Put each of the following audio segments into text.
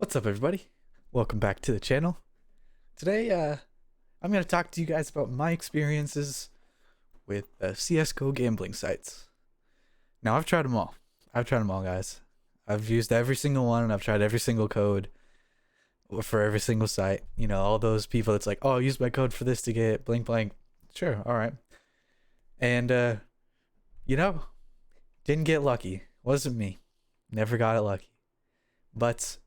What's up, everybody? Welcome back to the channel. Today, I'm going to talk to you guys about my experiences with CSGO gambling sites. Now, I've tried them all. Guys. I've used every single one, and I've tried every single code for every single site. You know, all those people that's like, oh, I used my code for this to get blank blank. Sure, all right. And, didn't get lucky. Wasn't me. Never got it lucky. But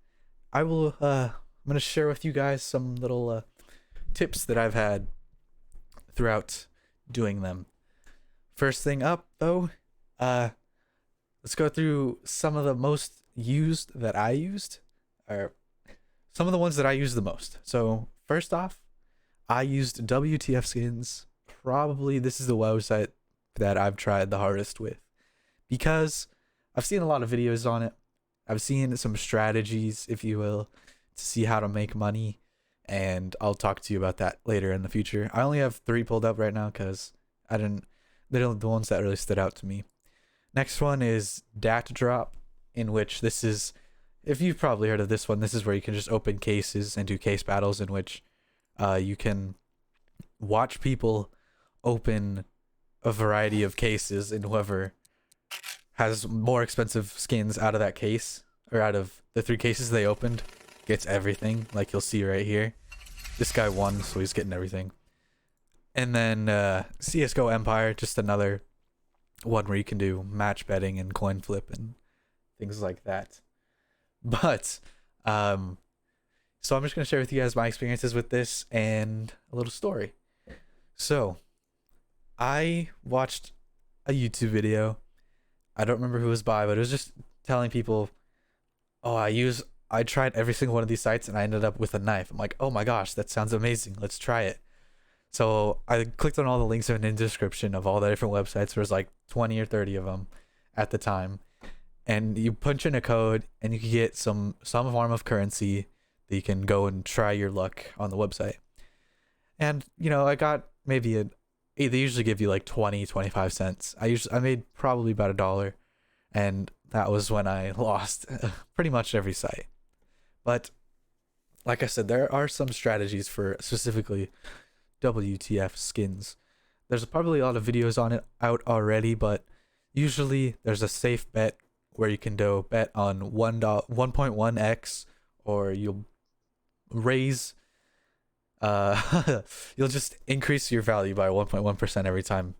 I'm gonna share with you guys some little tips that I've had throughout doing them. First thing up though, let's go through some of the most used that I used, or some of the ones that I use the most. So first off, I used WTF skins. Probably this is the website that I've tried the hardest with, because I've seen a lot of videos on it. I've seen some strategies, if you will, to see how to make money, and I'll talk to you about that later in the future. I only have 3 pulled up right now because they're the ones that really stood out to me. Next one is Dat Drop, in which this is, if you've probably heard of this one, this is where you can just open cases and do case battles, in which you can watch people open a variety of cases, and whoever has more expensive skins out of that case, or out of the 3 cases they opened, gets everything. Like you'll see right here, this guy won, so he's getting everything. And then CSGO Empire, just another one where you can do match betting and coin flip and things like that. But so I'm just gonna share with you guys my experiences with this and a little story. So I watched a YouTube video. I don't remember who it was by, but it was just telling people, oh, I tried every single one of these sites and I ended up with a knife. I'm like, oh my gosh, that sounds amazing. Let's try it. So I clicked on all the links in the description of all the different websites. There was like 20 or 30 of them at the time. And you punch in a code and you can get some form of currency that you can go and try your luck on the website. And, I got maybe they usually give you like 20-25 cents. I made probably about $1, and that was when I lost pretty much every site. But like I said, there are some strategies for specifically WTF skins. There's probably a lot of videos on it out already, but usually there's a safe bet where you can do bet on 1.1x, or you'll raise you'll just increase your value by 1.1% every time.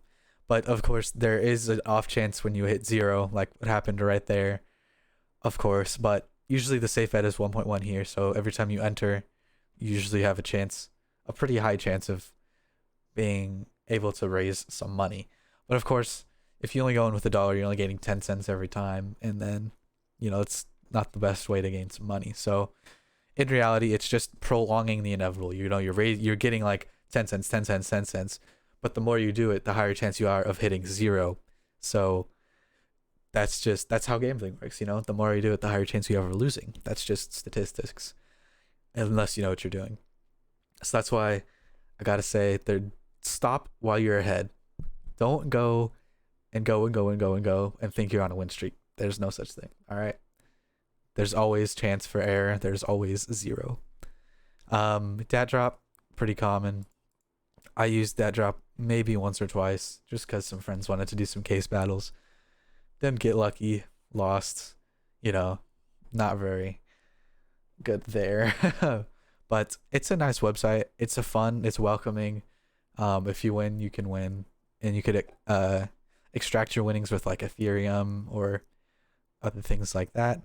But of course, there is an off chance when you hit 0, like what happened right there, of course. But usually the safe bet is 1.1 here, so every time you enter, you usually have a pretty high chance of being able to raise some money. But of course, if you only go in with $1, you're only getting 10 cents every time, and then it's not the best way to gain some money. So in reality, it's just prolonging the inevitable. You're getting like 10 cents, 10 cents, 10 cents, but the more you do it, the higher chance you are of hitting 0. So that's how gambling works. The more you do it, the higher chance you have of losing. That's just statistics, unless you know what you're doing. So that's why I gotta say, stop while you're ahead. Don't go and go and go and go and go and think you're on a win streak. There's no such thing. All right. There's always chance for error. There's always 0. Dat Drop, pretty common. I used Dat Drop maybe once or twice, just because some friends wanted to do some case battles. Didn't get lucky. Lost. Not very good there. But it's a nice website. It's it's welcoming. If you win, you can win. And you could extract your winnings with like Ethereum or other things like that.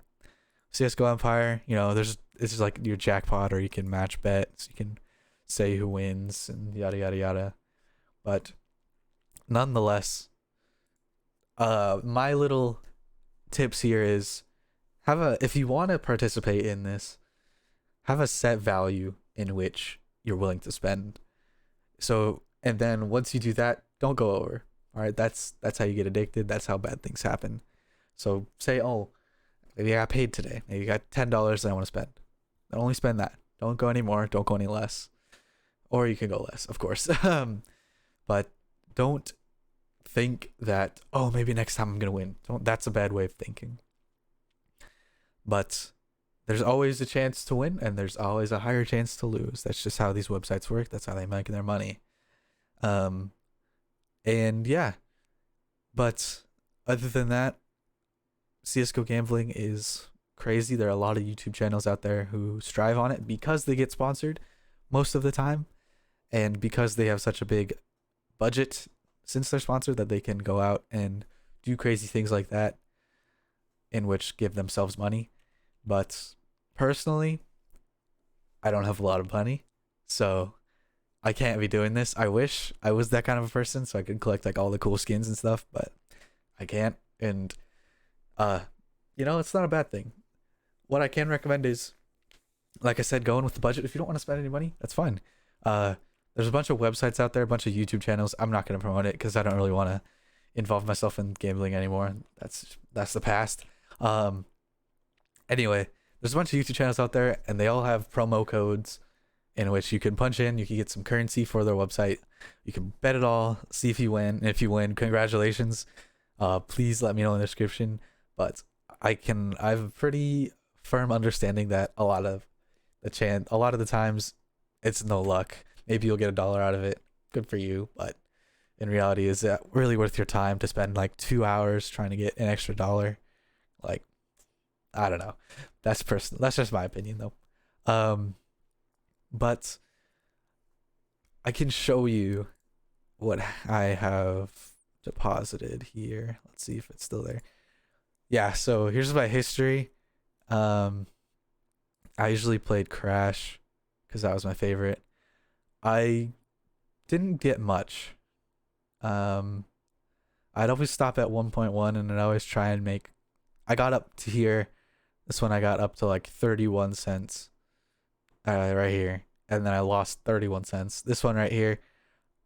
CSGO Empire, it's like your jackpot, or you can match bet, so you can say who wins and yada yada yada. But nonetheless, my little tips here is if you want to participate in this, have a set value in which you're willing to spend. So, and then once you do that, don't go over. All right, that's how you get addicted. That's how bad things happen. So say, oh, maybe I got paid today. Maybe you got $10 that I want to spend. Only spend that. Don't go any more. Don't go any less. Or you can go less, of course. But don't think that, oh, maybe next time I'm going to win. That's a bad way of thinking. But there's always a chance to win and there's always a higher chance to lose. That's just how these websites work. That's how they make their money. Um, and yeah, but other than that, CSGO gambling is crazy. There are a lot of YouTube channels out there who strive on it because they get sponsored most of the time, and because they have such a big budget since they're sponsored that they can go out and do crazy things like that, in which give themselves money. But personally, I don't have a lot of money, so I can't be doing this. I wish I was that kind of a person so I could collect like all the cool skins and stuff, but I can't. And it's not a bad thing. What I can recommend is, like I said, going with the budget. If you don't want to spend any money, that's fine. There's a bunch of websites out there, a bunch of YouTube channels. I'm not going to promote it because I don't really want to involve myself in gambling anymore. That's the past. Anyway, there's a bunch of YouTube channels out there, and they all have promo codes in which you can punch in. You can get some currency for their website. You can bet it all, see if you win. And if you win, congratulations. Please let me know in the description. But I have a pretty firm understanding that a lot of the times it's no luck. Maybe you'll get $1 out of it. Good for you. But in reality, is that really worth your time to spend like 2 hours trying to get an extra $1? Like, I don't know. That's personal. That's just my opinion though. But I can show you what I have deposited here. Let's see if it's still there. Yeah, so here's my history. I usually played Crash because that was my favorite. I didn't get much. I'd always stop at 1.1 and I'd always try and make. I got up to here. This one I got up to like 31 cents. Right here. And then I lost 31 cents. This one right here,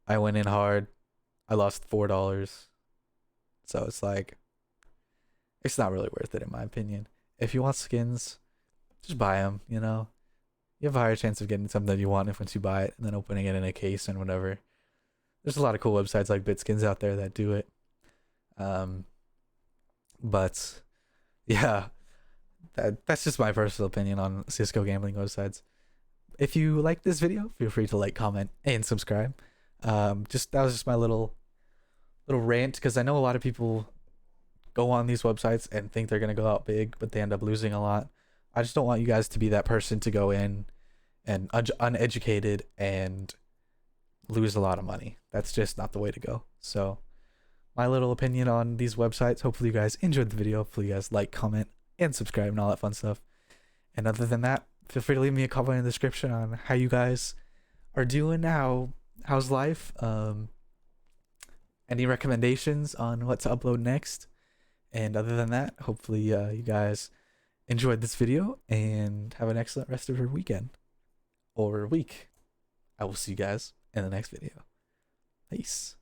I went in hard. I lost $4. So it's like, it's not really worth it in my opinion. If you want skins, just buy them, you know. You have a higher chance of getting something that you want if once you buy it and then opening it in a case and whatever. There's a lot of cool websites like BitSkins out there that do it. But yeah, that's just my personal opinion on CSGO gambling websites. If you like this video, feel free to like, comment, and subscribe. That was just my little rant, because I know a lot of people go on these websites and think they're gonna go out big, but they end up losing a lot. I just don't want you guys to be that person to go in and uneducated and lose a lot of money. That's just not the way to go. So my little opinion on these websites. Hopefully you guys enjoyed the video. Hopefully you guys like, comment, and subscribe and all that fun stuff. And other than that, feel free to leave me a comment in the description on how you guys are doing, how's life, any recommendations on what to upload next. And other than that, hopefully you guys enjoyed this video and have an excellent rest of your weekend or week. I will see you guys in the next video. Peace.